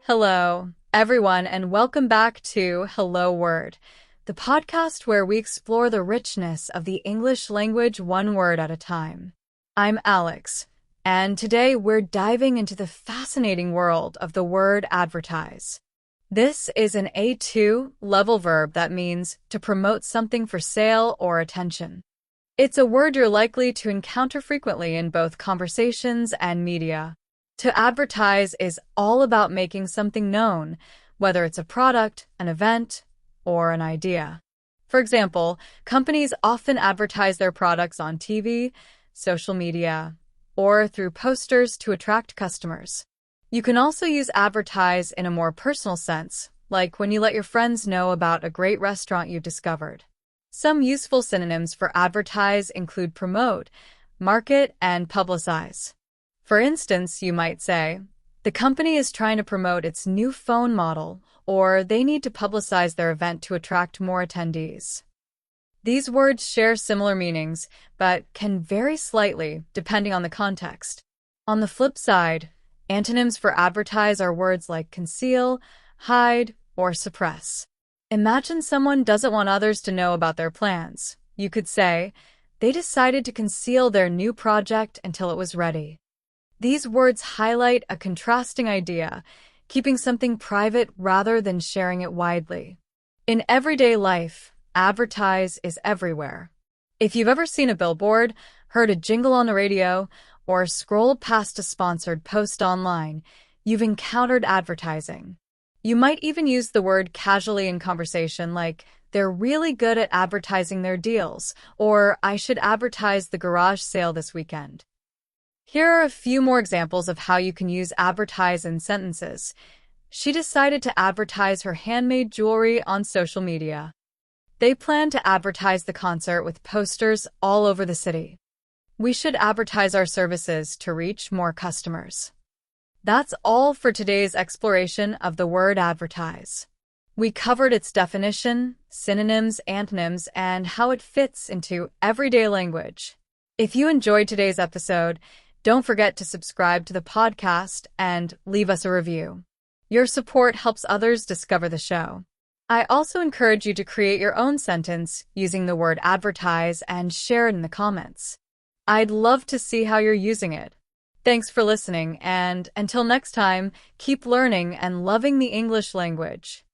Hello, everyone, and welcome back to Hello Word, the podcast where we explore the richness of the English language one word at a time. I'm Alex, and today we're diving into the fascinating world of the word advertise. This is an A2 level verb that means to promote something for sale or attention. It's a word you're likely to encounter frequently in both conversations and media. To advertise is all about making something known, whether it's a product, an event, or an idea. For example, companies often advertise their products on TV, social media, or through posters to attract customers. You can also use advertise in a more personal sense, like when you let your friends know about a great restaurant you've discovered. Some useful synonyms for advertise include promote, market, and publicize. For instance, you might say, the company is trying to promote its new phone model, or they need to publicize their event to attract more attendees. These words share similar meanings, but can vary slightly depending on the context. On the flip side, antonyms for advertise are words like conceal, hide, or suppress. Imagine someone doesn't want others to know about their plans. You could say, they decided to conceal their new project until it was ready. These words highlight a contrasting idea, keeping something private rather than sharing it widely. In everyday life, advertise is everywhere. If you've ever seen a billboard, heard a jingle on the radio, or scrolled past a sponsored post online, you've encountered advertising. You might even use the word casually in conversation, like, they're really good at advertising their deals, or I should advertise the garage sale this weekend. Here are a few more examples of how you can use advertise in sentences. She decided to advertise her handmade jewelry on social media. They plan to advertise the concert with posters all over the city. We should advertise our services to reach more customers. That's all for today's exploration of the word advertise. We covered its definition, synonyms, antonyms, and how it fits into everyday language. If you enjoyed today's episode, don't forget to subscribe to the podcast and leave us a review. Your support helps others discover the show. I also encourage you to create your own sentence using the word advertise and share it in the comments. I'd love to see how you're using it. Thanks for listening, and until next time, keep learning and loving the English language.